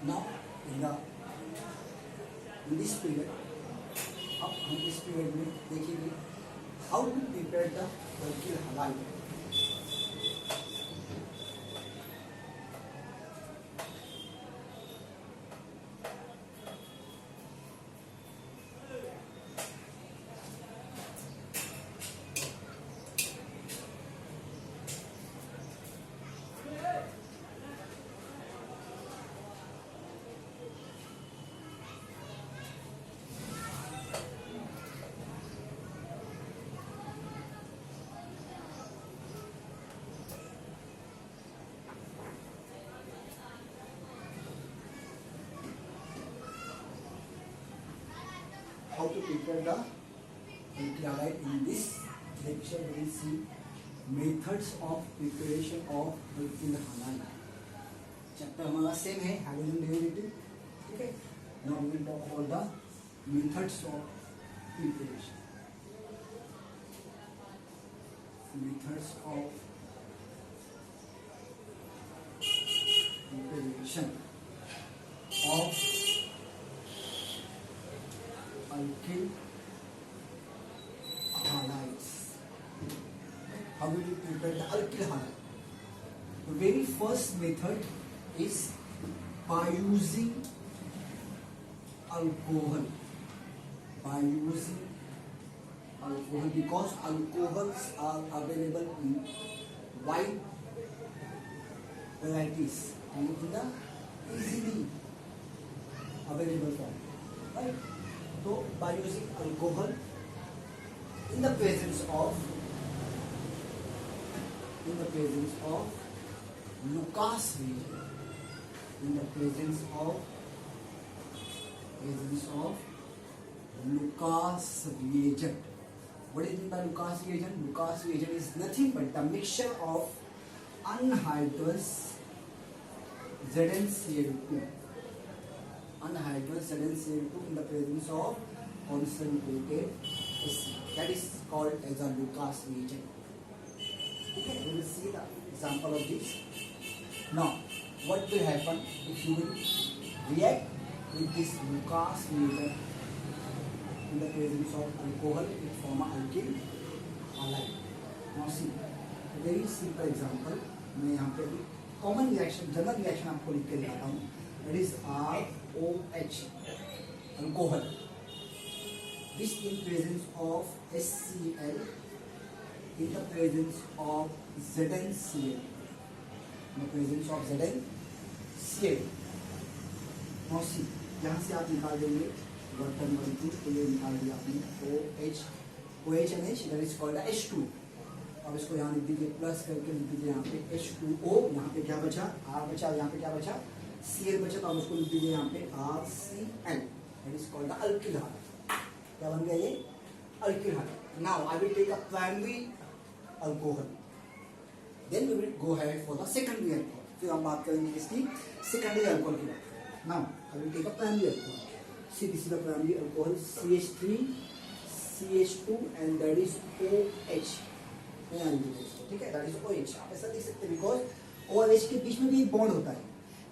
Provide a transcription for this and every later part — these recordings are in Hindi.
Now in this period, अब हम इस पीरियड में देखेंगे how to prepare the alkyl halide. How to prepare the alkyl halide. In this lecture we will see methods of preparation of alkyl halide. Chapter हमारा सेम है, हाइड्रोजन डेरिवेटिव. ठीक है. Now we will talk about the methods of preparation. Methods of preparation of alkyl halides. How will you prepare the alkyl halide? The very first method is by using alcohol. By using alcohol, because alcohols are available in wide varieties and in the easily available form, right? So by using alcohol in the presence of Lucas reagent, in the presence of Lucas reagent. What is meant by Lucas reagent? Lucas reagent is nothing but the mixture of anhydrous ZnCl2. Anhydrous ZnCl2 in the presence of concentrated acid. That is called as a Lucas reagent. Okay, we will see the example of this. Now, what will happen if you will react with this Lucas reagent in the presence of alcohol? It form a alkyl halide. Now see, a very simple example. मैं यहाँ पे common reaction, general reaction आपको लिख के दिखाता हूँ. That is ROH, alcohol. This in presence of HCl, in the presence of ZnCl, in the presence of ZnCl. Now see, यहाँ से आप निकाल देंगे वर्तन मॉलिक्यूल, तो ये निकाल दिया आपने OH, that is called H2. अब इसको यहाँ लिख दीजिए, प्लस करके लिख दीजिए यहाँ पे H2O. यहाँ पे क्या बचा? R बचा. यहाँ पे क्या बचा? Cl बचा. तो अब उसको लिख दीजिए यहाँ पे RCl. That is called the alkyl halide. क्या बन गया ये? Alkyl halide. Now I will take a primary alcohol. Then we will go ahead for the secondary alcohol. फिर हम बात करेंगे इसकी secondary alcohol की बात. Now I will take a primary alcohol. See, this is the primary alcohol, CH3, CH2 and that is OH. ठीक है, that is OH. आप ऐसा देख सकते हैं because O और H के बीच में भी एक बॉन्ड होता है.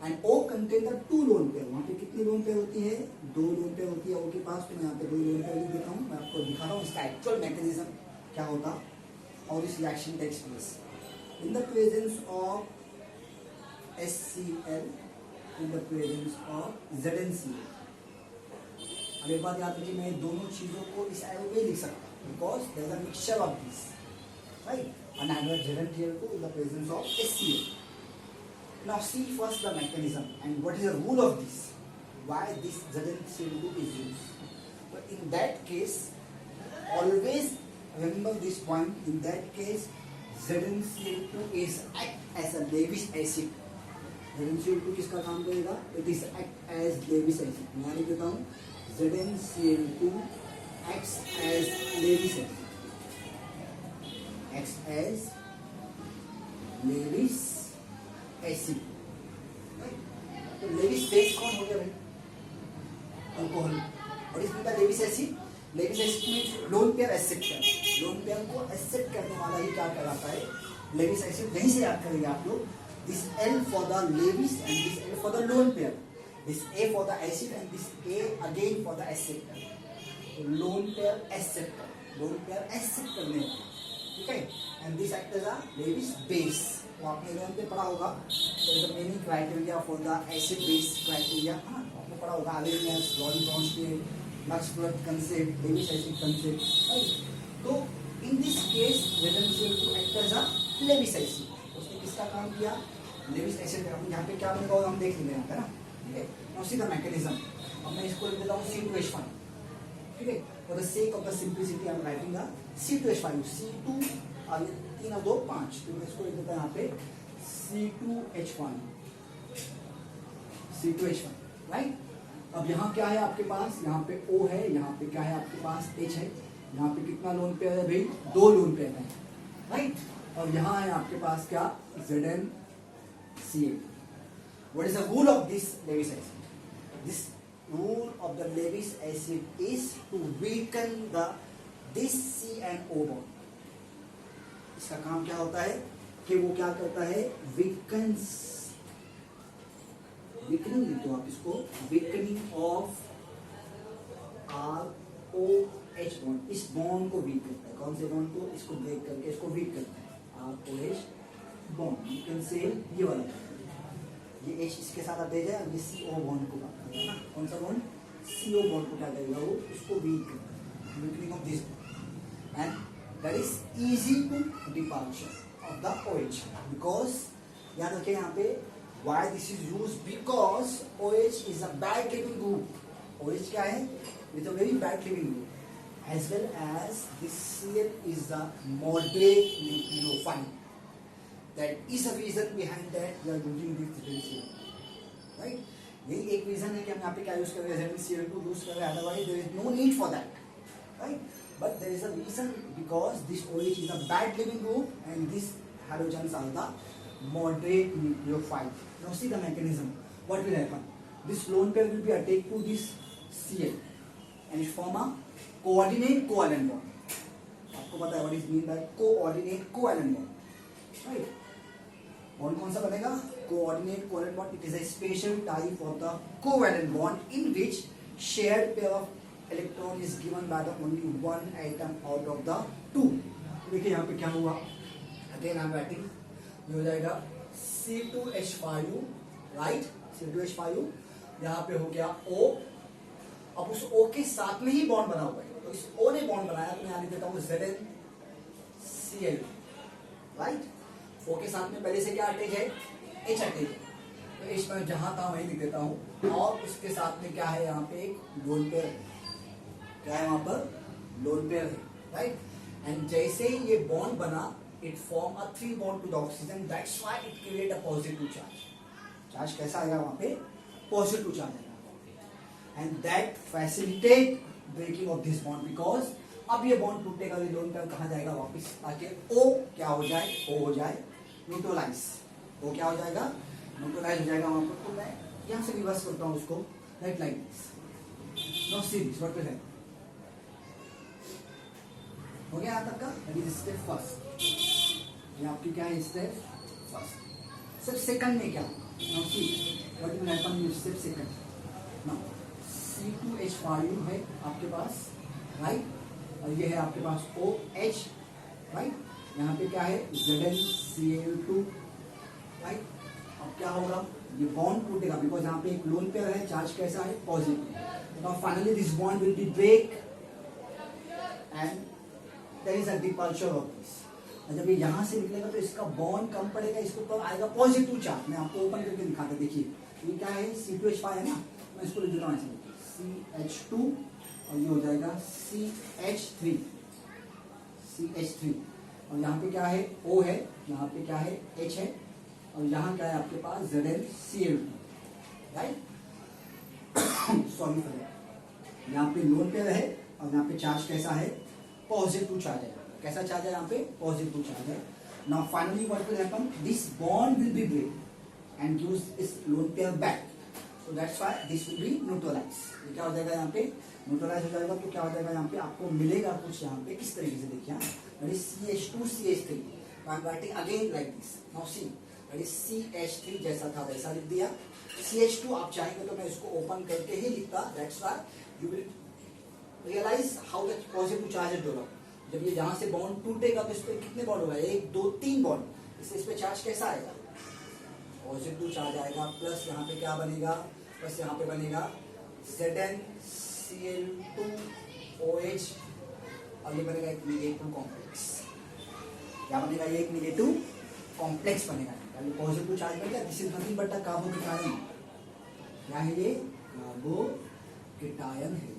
And O contain the 2 lone pair. वहाँ पे कितनी लोन पेयर होती है? 2 लोन पेयर होती है O के पास. तो मैं यहाँ पे 2 लोन पेयर लिख देता हूँ. मैं आपको दिखा रहा हूँ इसका एक्चुअल मैकेनिज्म क्या होता. How this reaction takes place in the presence of HCl, in the presence of ZnCl. अब एक बात याद रखिए, मैं दोनों चीजों को इस एरो में लिख सकता हूँ because there is a mixture of this, right? Anhydrous ZnCl2 in the presence of HCl. Now see first the mechanism and what is the rule of this. Why this ZnCl2 is used? But in that case, always remember this point. In that case, ZnCl2 is act as a Lewis acid. ZnCl2 किसका काम करेगा? It is act as Lewis acid. मैं लिख देता हूँ ZnCl2 acts as Lewis acid. Acts as Lewis acid. तो लेविस बेस कौन हो गया भाई? अल्कोहल. और इसमें क्या Lewis acid? Lewis acid means lone pair accept कर. लोन पेयर को एक्सेप्ट करने वाला ही क्या कहलाता है? Lewis acid. यहीं से याद करेंगे आप लोग. This L for the Lewis and this L for the lone pair. This A for the acid and this A again for the acceptor. Lone pair acceptor. Lone pair acceptor में ठीक है. And this acts as a Lewis base. वो आपने लोन पे पढ़ा होगा. So the main criteria for the acid base criteria आपने पढ़ा होगा. Arrhenius, Lawrence-Bronsted, Lux-Flood concept, Lewis acid concept. Right? तो in this case Redden CO2 acts as a Lewis acid. उसने किसका काम किया? Lewis acid. यहाँ पे क्या बनेगा हम देख लेंगे यहाँ पे ना. ठीक है. Now see the mechanism. अब मैं इसको लिख देता हूँ C2H5. ठीक है. For the sake of the simplicity, I am writing a C2H5. C2 आगे 3 और 2 5. तो मैं इसको लिख देता हूँ यहाँ पे C2H5. C2H5. राइट. अब यहाँ क्या है आपके पास? यहाँ पे O है. यहाँ पे क्या है आपके पास? H है. यहाँ पे कितना लोन पेयर है भाई? 2 लोन पेयर है. राइट. और यहाँ है आपके पास क्या? ZnCl. What is the rule of this Lewis acid? This rule of the Lewis acid is to weaken this C and O bond. इसका काम क्या होता है कि वो क्या करता है? weakening लिखो आप इसको, weakening of ROH bond. इस बॉन्ड को वीक करता है. कौन से बॉन्ड को? इसको ब्रेक करके इसको वीक करता है. ROH bond. यू कैन से ये वाला. ये H इसके साथ अटैच है. ये CO बॉन्ड को क्या करेगा ना? कौन सा बॉन्ड? CO बॉन्ड को क्या करेगा? वो इसको वीक करेगा. Weakening of this and that is easy to departure of the OH. Because याद रखें यहाँ पे why this is used, because OH is a bad living group. OH क्या है? It's a very bad living group. As well as this Cl is the moderate nucleophile. That is a reason behind that we are using this ZnCl. Right? यही एक reason है कि हम यहाँ पे क्या यूज कर रहे हैं? ZnCl2 यूज कर रहे हैं. Otherwise there is no need for that. Right? But there is a reason because this OH is a bad living group and these halogens are the moderate nucleophile. Now see the mechanism. What will happen? This lone pair will be attached to this Cl and it form a coordinate covalent bond. आपको पता है what is mean by coordinate covalent bond, right? Bond कौन सा बनेगा? Coordinate covalent bond. It is a special type of the covalent bond in which shared pair of electron is given by the only one atom out of the 2. देखिए यहाँ पे क्या हुआ? Again I am writing. ये हो जाएगा C2H5, राइट? C2H5. यहाँ पे हो गया O. अब उस O के साथ में ही बॉन्ड बना हुआ है. तो इस O ने बॉन्ड बनाया तो मैं यहाँ लिख देता हूँ ZnCl, राइट? O के साथ में पहले से क्या अटैच है? H अटैच है. तो H मैं जहां था वहीं लिख देता हूँ. और उसके साथ में क्या है? यहाँ पे एक लोन पेयर है. क्या है वहां पर? लोन पेयर है, राइट? एंड जैसे ही ये बॉन्ड बना, it form a 3 bond to the oxygen. That's why it create a positive charge. Charge कैसा आएगा वहां पे? पॉजिटिव चार्ज आएगा. And that facilitate breaking of this bond. Because अब ये बॉन्ड टूटेगा, ये लोन पेयर कहाँ जाएगा? वापस ताकि O क्या हो जाए? O हो जाए न्यूट्रलाइज. O क्या हो जाएगा? न्यूट्रलाइज हो जाएगा वहां पर. तो मैं यहाँ से रिवर्स करता हूँ उसको, right? Like this. Now see this. What will happen? हो गया यहाँ तक का? That is step first. ये आपकी क्या है? Step first. स्टेप सेकंड में क्या? Now see what will happen in step second. Now C2H5 है आपके पास, राइट? और ये है आपके पास OH, राइट? यहाँ पे क्या है? ZnCl2, right? अब क्या होगा? ये बॉन्ड टूटेगा बिकॉज यहाँ पे एक लोन पेयर है. चार्ज कैसा है? Positive. Now finally this bond will be break and there is a departure of this. जब ये यहाँ से निकलेगा तो इसका बॉन्ड कम पड़ेगा, इसके ऊपर आएगा पॉजिटिव चार्ज. मैं आपको ओपन करके दिखाता. देखिए ये क्या है? C2H5 है ना. मैं इसको लिख देता हूँ ऐसे, CH2 और ये हो जाएगा CH3. और यहाँ पे क्या है? O है. यहाँ पे क्या है? H है. और यहाँ क्या है आपके पास? ZnCl2, right? Sorry for that. यहाँ पे लोन पेयर है और यहाँ पे चार्ज कैसा है? पॉजिटिव चार्ज है. कैसा चार्ज है? यहाँ पे पॉजिटिव चार्ज है. Now finally what will happen? This bond will be break and gives this lone pair back. So that's why this will be neutralize. ये क्या हो जाएगा? यहाँ पे न्यूट्रलाइज हो जाएगा. तो क्या हो जाएगा? यहाँ पे आपको मिलेगा कुछ यहाँ पे किस तरीके से. देखिए CH2 CH3. I am writing again like this. Now see that is CH3 जैसा था वैसा लिख दिया। CH2 आप चाहेंगे तो मैं इसको ओपन करके ही लिखता, that's why you will realize how the positive charge develop. जब ये यहाँ से बॉन्ड टूटेगा तो इस पर कितने बॉन्ड होगा, 1 2 3 बॉन्ड। इससे इस पे चार्ज कैसा आएगा, पॉजिटिव चार्ज आएगा, प्लस यहाँ पे क्या बनेगा, प्लस यहाँ पे बनेगा ZnCl2OH और ये बनेगा एक नेगेटिव कॉम्प्लेक्स। क्या बनेगा, ये एक नेगेटिव कॉम्प्लेक्स बनेगा, पॉजिटिव चार्ज बनेगा। This is nothing but a carbocation. क्या है ये, कार्बोकेटायन है।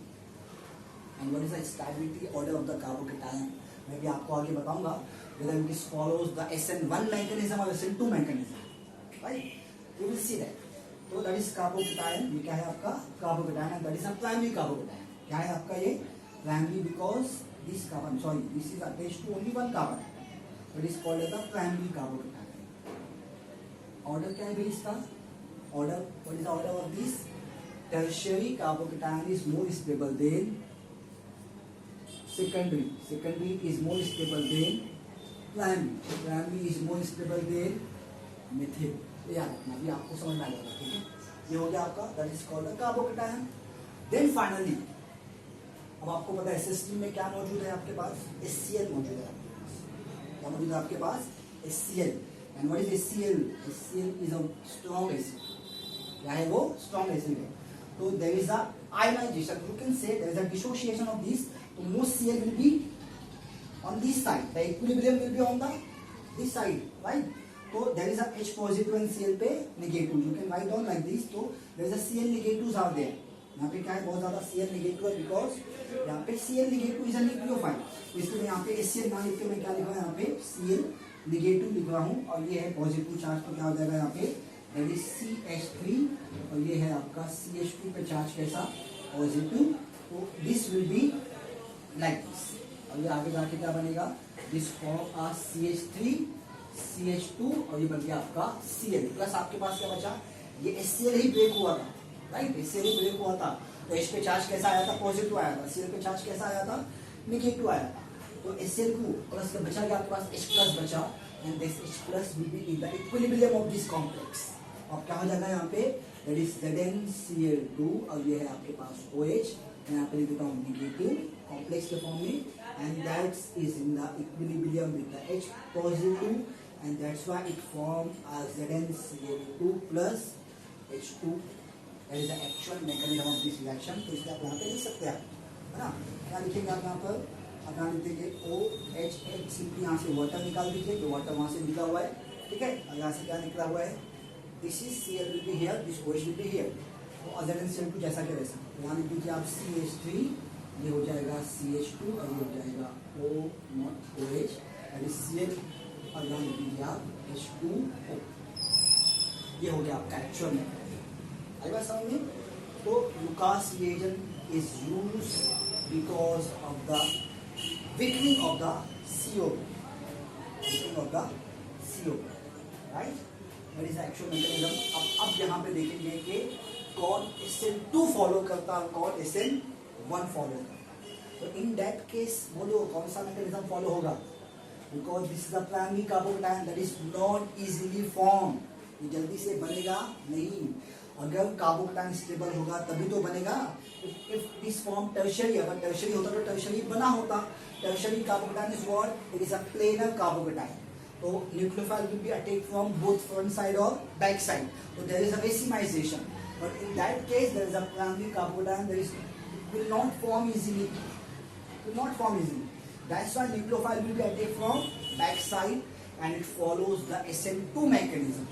And what is the stability order of the carbocation, मैं भी आपको आगे बताऊंगा whether it follows the SN1 mechanism or SN2 mechanism, right? You will see that. तो that is कार्बोकेटायन। ये क्या है आपका carbocation, and that is a primary carbocation. क्या है आपका ये primary because this carbon, sorry, this is attached to only one carbon, that is called as the primary carbocation. Order क्या है भाई इसका, order, what is the order of this? Tertiary carbocation is more stable than secondary, secondary is more stable than primary, primary is more stable than methyl। याद रखना, अभी आपको समझ में आ जाएगा, ठीक है। ये हो गया आपका, that is called a carbocation. Then finally अब आपको पता है SH3 में क्या मौजूद है आपके पास, HCl मौजूद है आपके पास। क्या मौजूद है आपके पास, HCl। And what is HCl? HCl is a strong acid. क्या है वो, स्ट्रॉन्ग एसिड है। तो there is a ionization, you can say there is a dissociation of this. तो most Cl will be on this side, the equilibrium will be on the this side, right? So there is a H positive and Cl पे negative, you can write down like this। तो there is a Cl negatives are there। यहाँ पे क्या है, बहुत ज्यादा Cl negative है, because यहाँ पे Cl negative is a nucleophile। तो इसलिए मैं यहाँ पे HCl ना लिख के मैं क्या लिख रहा हूँ, यहाँ पे Cl negative लिख रहा हूँ, और ये है पॉजिटिव चार्ज। तो क्या हो जाएगा यहाँ पे, that is CH3, और ये है आपका CH2 पे चार्ज कैसा, पॉजिटिव। तो this will be like this. और ये आगे जाके क्या बनेगा, this form uh CH3 CH2 और ये बन गया आपका Cl। प्लस आपके पास क्या बचा, ये HCl ही ब्रेक हुआ था, राइट, HCl ही ब्रेक हुआ था। तो H पे चार्ज कैसा आया था, पॉजिटिव आया था। Cl पे चार्ज कैसा आया था, नेगेटिव आया था। तो HCl को प्लस का बचा गया आपके पास, H प्लस बचा, and this H plus will be in the equilibrium of this complex. अब क्या हो जाएगा यहाँ पे, दैट इज ZnCl2 और ये है आपके पास OH। मैं यहाँ पे लिख देता हूँ नेगेटिव कॉम्प्लेक्स के फॉर्म में, and that is in the equilibrium with the H positive, and that's why it forms as ZnCl2 plus H2। that is the actual mechanism of this reaction। तो इसलिए आप यहाँ पे लिख सकते हैं, है ना। क्या लिखेंगे आप यहाँ पर, आप यहाँ लिख देंगे OH, सिंपली यहाँ से वाटर निकाल दीजिए, जो वाटर वहाँ से निकला हुआ है, ठीक है। और यहाँ से क्या निकला हुआ है, this is Cl will be here, this OH will be here। तो ZnCl2 जैसा के वैसा। तो यहाँ लिख दीजिए आप CH3, ये हो जाएगा CH2 और ये हो जाएगा OH, that is Cl, और यहाँ लिख दीजिए आप H2O। ये हो गया आपका एक्चुअल मैकेनिज्म। आई बात समझ में। तो Lucas reagent is used because of the weakening of the CO, weakening of the CO, right? That is the actual mechanism। अब यहाँ पे देखेंगे कि कौन SN2 फॉलो करता है, कौन SN1 फॉलो करता है। तो इन दैट केस बोलो कौन सा मैकेनिज्म फॉलो होगा, because this is the primary carbocation that is not easily form. ये जल्दी से बनेगा नहीं, अगर कार्बोकेटायन स्टेबल होगा तभी तो बनेगा। इफ दिस फॉर्म टर्शियरी, अगर टर्शियरी होता तो टर्शियरी बना होता। Tertiary carbocation is what, it is a planar carbocation. तो nucleophile will be attack from both front side और बैक साइड, तो there is a racemization. But in that case there is a primary carbocation, there is will not form easily, will not form easily। That's why nucleophile will be attacked from back side and it follows the SN2 mechanism।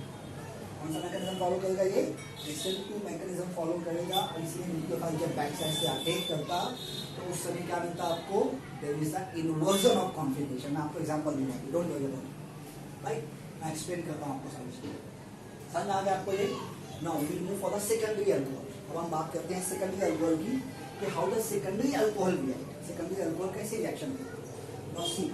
कौन सा मैकेनिज्म फॉलो करेगा, ये SN2 मैकेनिज्म फॉलो करेगा, और इसलिए न्यूक्लियोफाइल जब बैक साइड से अटैक करता तो उस समय क्या मिलता आपको, there is the inversion of configuration. मैं आपको एग्जांपल दूंगा, don't worry about it, right. मैं एक्सप्लेन करता हूँ आपको समझिए, समझ आ गया आपको ये। Now we will move for the secondary alcohol. अब हम बात करते हैं सेकेंडरी अल्कोहल की, कि how the secondary alcohol react, secondary alcohol कैसे रिएक्शन करता है। Now see,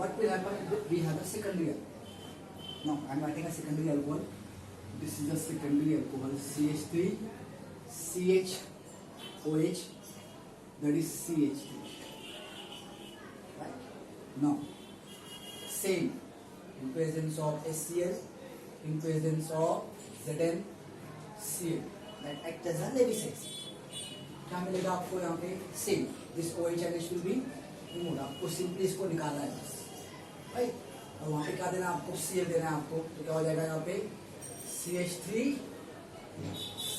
what will happen? We have a secondary alcohol. Now I am writing a secondary alcohol. This is a secondary alcohol, CH3 CHOH, that is CH3. Right? Now same, in presence of HCl, in presence of ZnCl, that act as a Lewis acid. क्या मिलेगा आपको यहाँ पे? Same, this OH and H will be removed. आपको सिंपली इसको निकालना है बस, राइट? और वहाँ पे क्या देना है आपको? Cl देना है आपको, तो क्या हो जाएगा यहाँ पे? CH3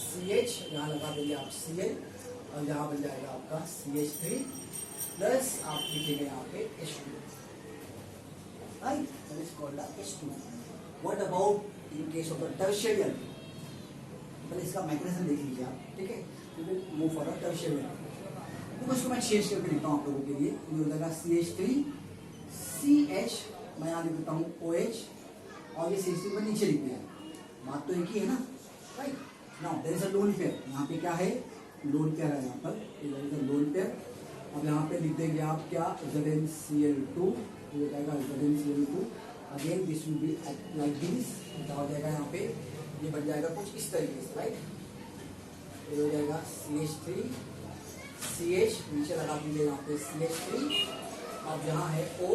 CH, यहाँ लगा देंगे आप Cl, और यहाँ बन जाएगा आपका CH3 प्लस आप लिखेंगे यहाँ पे H2, right? That is called H2. What about in case of the tertiary alcohol? पहले इसका मैकेनिज्म देख लीजिए आप, ठीक है? Move for the tertiary alcohol. तो इसको मैं शेष करके लिखता हूँ आप लोगों के लिए. ये हो जाएगा CH3 CH, मैं यहाँ लिख देता हूँ OH, और ये CH3 में नीचे लिख दिया. बात तो एक ही है ना, right? Now there is a lone pair. यहाँ पे क्या है? लोन पेयर है यहाँ पर, there is a lone pair. अब यहाँ पे लिख देंगे आप क्या? ZnCl2, ये हो जाएगा ZnCl2. Again this will be like this. क्या हो जाएगा यहाँ पे? ये बन जाएगा कुछ इस तरीके से, राइट? ये हो जाएगा CH3 CH, नीचे लगा दीजिए यहाँ पे CH3. अब यहाँ है O,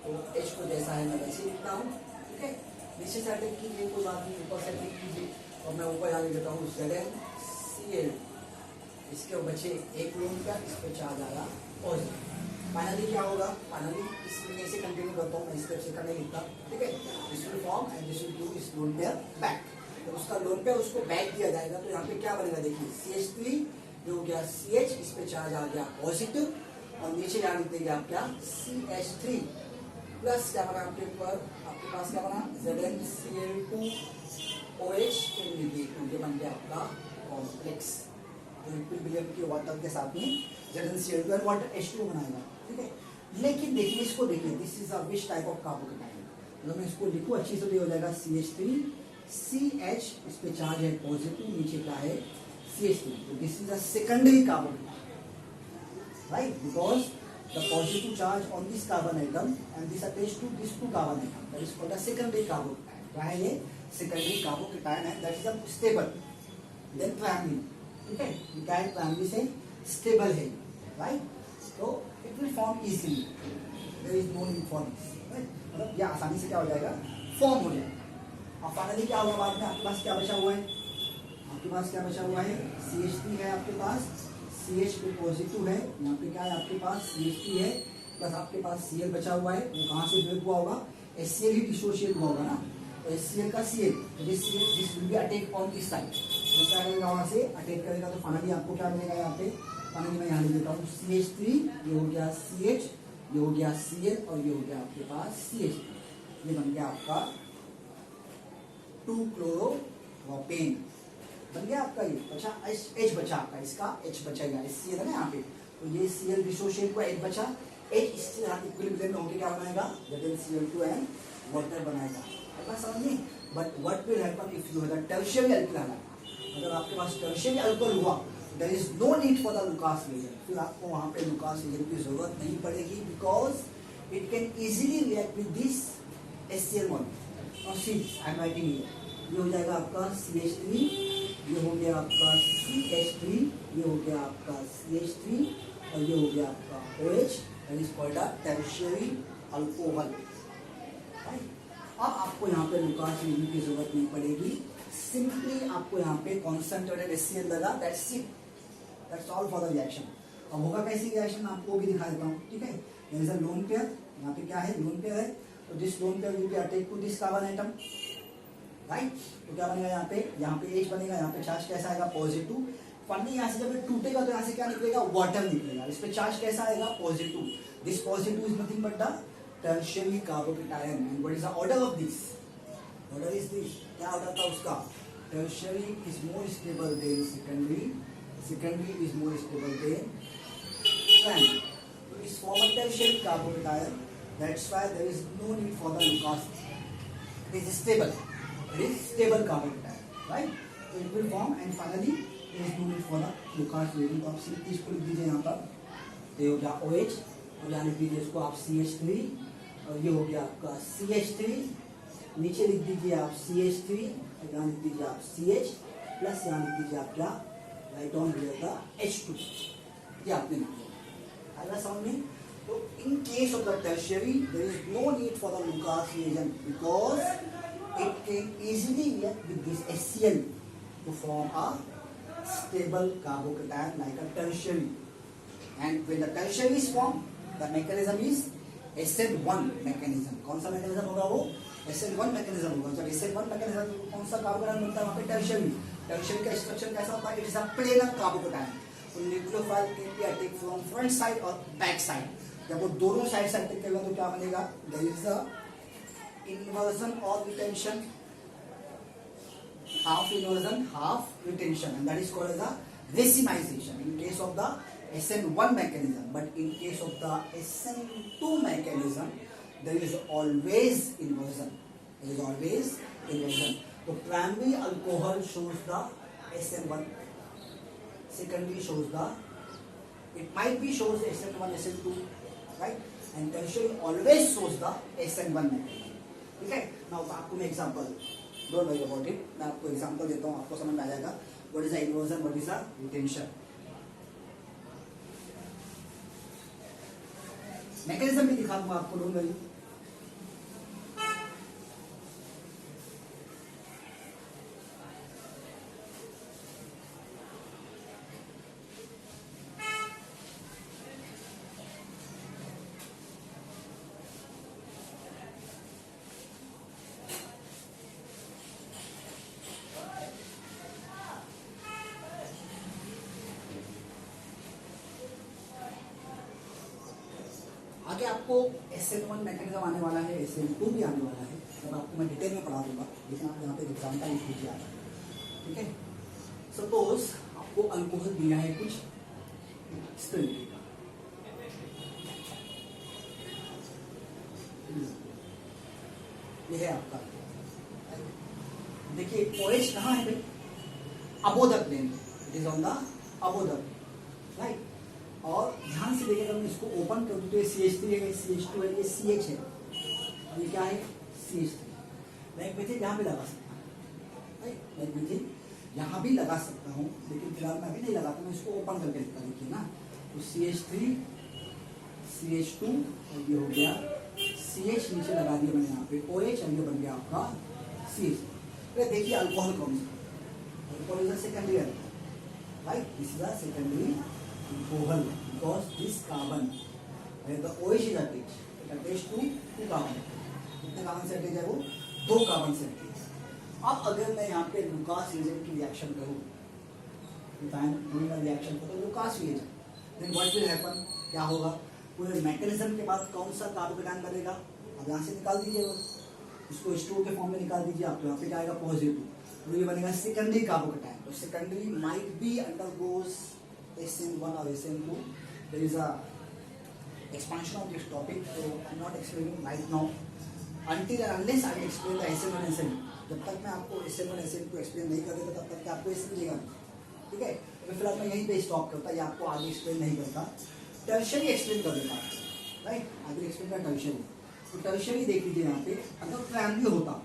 तो H को जैसा है मैं वैसे लिखता हूँ, ठीक है? नीचे से अटैक कीजिए, कोई बात नहीं, ऊपर से अटैक कीजिए, और मैं ऊपर यहाँ लिख देता हूँ ZnCl. इसके बचे एक लोन का, इस पर चार्ज आया पॉजिटिव. फाइनली क्या होगा? फाइनली इसमें से कंटिन्यू करता हूँ मैं, इस तरह से नहीं लिखता, ठीक है? This will form and this will do इस लोन पेयर बैक. तो उसका लोन पेयर उसको बैक दिया जाएगा, तो यहाँ पे क्या बनेगा देखिए? CH3, ये हो गया CH, इस पे चार्ज आ गया पॉजिटिव, और नीचे यहाँ लिख देंगे आप क्या? CH3 प्लस क्या बना आपके ऊपर? आपके पास क्या बना? ZnCl2 OH, ये बन गया आपका कॉम्प्लेक्स. तो इक्विलिब्रियम के वाटर के साथ में ZnCl2 और वाटर H2 बनाएगा, ठीक है? लेकिन देखिए इसको, देखिए this is a which type of carbocation. मतलब मैं इसको लिखूं अच्छी से, तो ये हो जाएगा CH3 CH, इस पे चार्ज है पॉजिटिव, नीचे क्या है? CH3. तो this is a secondary carbocation, right? Because the positive charge on this carbon atom and this attach to this two carbon atom, that is called a secondary carbocation. क्या है ये? सेकेंडरी कार्बोकेटाइन है, that is a stable than primary, ठीक है? क्या है? प्राइमरी से स्टेबल है, राइट? तो it will form easily, there is no need for this, right? मतलब ये आसानी से क्या हो जाएगा? फॉर्म हो जाएगा. और फाइनली क्या होगा बाद में? आपके पास क्या बचा हुआ है? आपके पास क्या बचा हुआ है? CH3 है आपके पास, CH पे पॉजिटिव है, यहाँ पे क्या है आपके पास? CH3 है, प्लस आपके पास Cl बचा हुआ है. वो कहाँ से ब्रेक हुआ होगा? HCl ही डिसोशिएट हुआ होगा ना, तो HCl का Cl, तो this will be attack on this side. वो क्या करेगा? वहाँ से अटैक करेगा, तो फाइनली आपको क्या मिलेगा यहाँ पे? फाइनली मैं यहाँ लिख देता हूँ CH3, ये हो गया CH, ये हो गया Cl, और ये हो गया आपके पास CH3. ये बन गया आपका 2-chloro-propane बन गया आपका ये. अच्छा H बचा आपका, इसका H बचेगा, Cl है ना यहाँ पे, तो ये Cl डिसोशिएट हुआ, H बचा. H इसके साथ इक्विलिब्रियम में होकर क्या बनाएगा? ZnCl2 एंड वाटर बनाएगा. आपका समझ नहीं? But what will happen if you have a tertiary alcohol? अगर आपके पास टर्शियरी अल्कोहल हुआ, there is no need for the Lucas reagent. फिर आपको वहाँ पे लुकास रीजन की जरूरत नहीं पड़ेगी, because it can easily react with this HCl molecule. और सी आई एम राइटिंग हियर, ये हो जाएगा आपका CH3, ये हो गया आपका CH3, ये हो गया आपका CH3, और ये हो गया आपका OH, that is called a tertiary alcohol, right? अब आपको यहाँ पे लुकास रीजन की जरूरत नहीं पड़ेगी, सिंपली आपको यहाँ पे कॉन्सेंट्रेटेड HCl लगा, that's it, that's all for the reaction. अब होगा कैसी रिएक्शन आपको भी दिखा देता हूँ, ठीक है? There is a lone pair, यहाँ पे क्या है? लोन पेयर है, तो this lone pair will be attached to this carbon atom, right? तो क्या बनेगा यहाँ पे H बनेगा, यहाँ पे चार्ज कैसा आएगा? पॉजिटिव. फाइनली यहाँ से जब ये टूटेगा तो यहाँ से क्या निकलेगा? वाटर निकलेगा. इस पे चार्ज कैसा आएगा? Positive. This positive is nothing but the tertiary carbocation. And what is the order of this? Order is this. क्या ऑर्डर था उसका? Tertiary is more stable then secondary, secondary is more stable than primary. तो इस form of tertiary carbocation, that's why there is no need for the Lucas. It is stable. It is stable carbon, right? So it will form, and finally there is no need for the Lucas reagent. तो आप सिर्फ इसको लिख दीजिए यहाँ पर, तो ये हो गया OH, और यहाँ लिख दीजिए इसको आप CH3, और ये हो गया आपका CH3, नीचे लिख दीजिए आप CH3, यहाँ लिख दीजिए आप CH प्लस यहाँ लिख दीजिए आप क्या, right on here the H2, ये आपने लिख दिया। आएगा समझ में? तो in case of the tertiary there is no need for the Lucas reagent because it can easily react with this HCl to form a stable carbocation like a tertiary. And when the tertiary is formed, the mechanism is SN1 mechanism. कौन सा mechanism होगा वो? SN1 mechanism होगा। जब SN1 mechanism कौन सा कार्बोकेटायन बनता है वहाँ पे tertiary। tertiary का स्ट्रक्चर कैसा होता है? It is a planar carbocation. तो nucleophile can be attacked from front side और back side। जब वो दोनों साइड से अटैक करेगा तो क्या बनेगा? There is a inversion or retention, half inversion, half retention, and that is called as a racemization in case of the SN1 mechanism. But in case of the SN2 mechanism, there is always inversion. There is always inversion. So primary alcohol shows the SN1, secondary shows the, it might be shows SN1, SN2, right? And tertiary always shows the SN1 mechanism. ठीक है? नाउ आपको मैं example, don't worry about it, मैं आपको एग्जांपल देता हूँ, आपको समझ में आ जाएगा what is the inversion, what is the retention. Mechanism भी दिखा दूंगा आपको, डोंट वरी। आगे आपको SN1 मैकेनिज्म आने वाला है, SN2 भी आने वाला है, तब आपको मैं डिटेल में पढ़ा दूंगा, लेकिन आप यहाँ पे एग्जाम्पल लिख लीजिए आप, ठीक है? सपोज आपको अल्कोहल दिया है कुछ इस तरीके का, ये है आपका, देखिए OH कहाँ है भाई? Above the plane, it is on the above the, right? और ध्यान से देखिएगा, मैं इसको ओपन कर दूं तो ये CH3 है, CH2 है, ये CH है, और ये क्या है? CH3। मैं एक मेथिल यहाँ भी लगा सकता हूँ, राइट? मैं एक मेथिल यहाँ भी लगा सकता हूँ, लेकिन फिलहाल मैं अभी नहीं लगाता, मैं इसको ओपन करके लिखता हूँ, देखिए ना, तो CH3, CH2 और ये हो गया CH, नीचे लगा दिया मैंने यहाँ पे OH, और ये बन गया आपका CH। देखिए अल्कोहल कौन सा? Alcohol is secondary alcohol, right? This is a secondary alcohol because this carbon where the OH is attached, it attached to two carbon. कितने कार्बन से अटैच है वो? 2 कार्बन से अटैच। अब अगर मैं यहाँ पे लुकास रिएजेंट की रिएक्शन करूँ, if I am doing a reaction for the Lucas reagent, then what will happen? क्या होगा? पूरे मैकेनिज्म के बाद कौन सा कार्बोकेटायन बनेगा? अब यहाँ से निकाल दीजिए, इसको H2O के फॉर्म में निकाल दीजिए आप, तो यहाँ पे क्या आएगा? पॉजिटिव, तो ये बनेगा सेकेंडरी कार्बोकेटायन। तो secondary might be undergoes SN1 or SN2. There is a expansion of this topic, so I'm not explaining right now. Until and unless I explain the SN1, SN2. जब तक मैं आपको SN1, SN2 एक्सप्लेन नहीं कर देता, तब तक आपको ऐसे मिलेगा, ठीक है? तो फिलहाल मैं यहीं पे स्टॉप करता, या आपको आगे एक्सप्लेन नहीं करता, टर्शियरी एक्सप्लेन कर देता, राइट? आगे एक्सप्लेन कर टर्शियरी। तो टर्शियरी देख लीजिए यहाँ पे, अगर प्राइमरी होता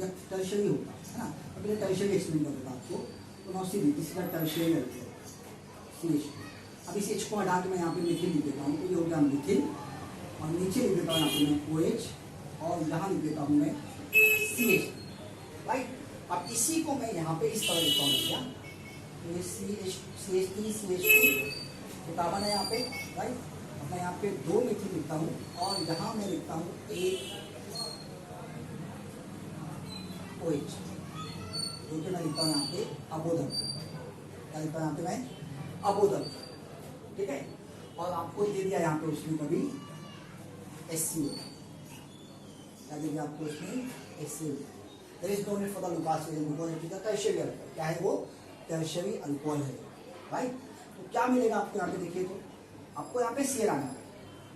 या टर्शियरी होता है ना, तो पहले टर्शियरी एक्सप्लेन कर देता आपको। तो now see this is the tertiary alcohol, CH। अब इस H को हटा के मैं यहाँ पे मिथिल लिख देता हूँ, तो ये हो गया मिथिल, और नीचे लिख देता हूँ यहाँ पे मैं OH, और यहाँ लिख देता हूँ मैं CH, राइट? अब इसी को मैं यहाँ पे इस तरह लिखता हूँ, क्या? तो ये CH3, CH2 तो कार्बन है यहाँ पे, राइट? अब मैं यहाँ पे 2 मिथिल लिखता हूँ, और यहाँ मैं लिखता हूँ 1 OH, जो कि मैं लिखता हूँ यहाँ पे अबोधन, क्या लिखता हूँ यहाँ पे मैं? अबोधन, ठीक है? और आपको दे दिया यहाँ पे उसने कभी HCl, क्या दे दिया आपको उसने? HCl। There is no need for the Lucas reagent because it is a tertiary alcohol. क्या है वो? टर्शियरी अल्कोहल है, राइट? तो क्या मिलेगा आपको यहाँ पे? देखिए, तो आपको यहाँ पे Cl आना है,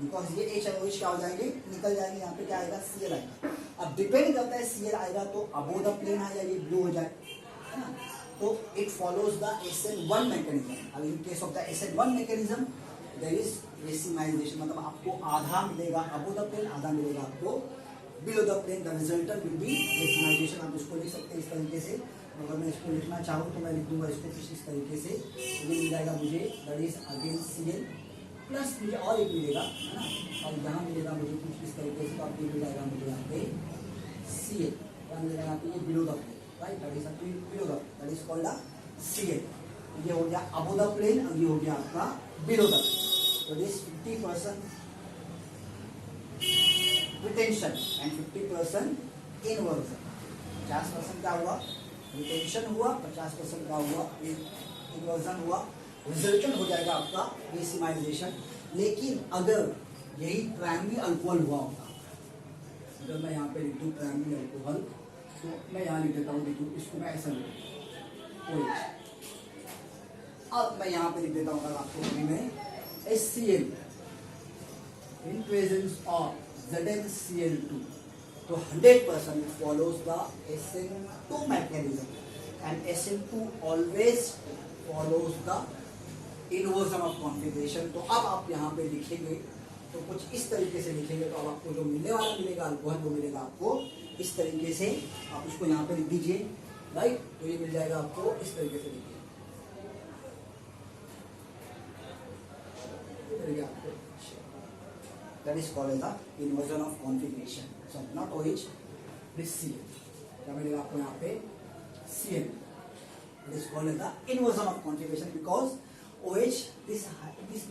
बिकॉज ये H और OH क्या हो जाएंगे? निकल जाएंगे, यहाँ पे क्या आएगा? Cl आएगा। अब डिपेंड करता है Cl आएगा तो अबोव द प्लेन आ जाएगी, ब्लू हो जाए, है ना? So it follows the SN1 mechanism. In case of the SN1 mechanism, there is racemization, मतलब आपको आधा मिलेगा अबव द प्लेन, आधा मिलेगा आपको below the plane. The resultant will be racemization. आप इसको लिख सकते हैं इस तरीके से। अगर मैं इसको लिखना चाहूँ तो मैं लिख दूंगा इसको कुछ इस तरीके से। ये मिल जाएगा मुझे that is again Cl plus मुझे और एक मिलेगा, है ना, और यहाँ मिलेगा मुझे कुछ इस तरीके से। तो आप ये मिल जाएगा मुझे यहाँ पे Cl, क्या मिलेगा यहाँ पे, ये below the plane, right, that is below the, that is called Cl। ये हो गया अबव द प्लेन और ये हो गया आपका बिलो द प्लेन। तो दिस 50% रिटेंशन एंड 50% इन्वर्जन। 50% क्या हुआ, रिटेंशन हुआ, 50% क्या हुआ, इन्वर्जन हुआ। रिजल्टेंट हो जाएगा आपका रेसिमाइजेशन। लेकिन अगर यही प्राइमरी अल्कोहल हुआ होता, अगर मैं यहाँ पे लिख दूँ प्राइमरी अल्कोहल, तो मैं यहाँ लिख देता हूँ, देखो इसको मैं ऐसा लिख दूँ OH। अब मैं यहाँ पे लिख देता हूँ, अगर आपको अभी में HCl in presence of ZnCl2, तो 100% it follows the SN2 mechanism, and SN2 always follows the inversion of configuration। तो अब आप यहाँ पे लिखेंगे तो कुछ इस तरीके से लिखेंगे, तो अब आपको जो मिलने वाला मिलेगा अल्कोहल, वो मिलेगा आपको इस तरीके से। आप उसको यहाँ पे लिख दीजिए, राइट। तो ये मिल जाएगा आपको इस तरीके से, लिखिए आपको, that is called as the inversion of configuration। So not OH, this Cl, क्या मिलेगा आपको यहाँ पे Cl। It is called as the inversion of configuration because OH, this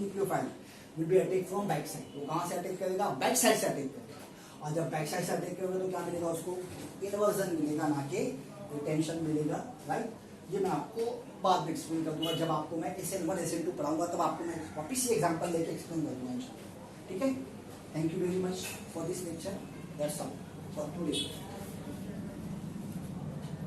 nucleophile will be attack from back side। तो कहाँ से अटैक करेगा, बैक साइड से अटैक करेगा। और जब बैक साइड से अटैक करेगा तो क्या मिलेगा उसको, इन्वर्जन मिलेगा, ना कि रिटेंशन मिलेगा, राइट। ये मैं आपको बाद में एक्सप्लेन कर दूंगा, जब आपको मैं SN1 SN2 पढ़ाऊंगा, तब आपको मैं वापिस से एग्जांपल लेके एक्सप्लेन कर दूंगा, ठीक है। Thank you very much for this lecture. That's all for today.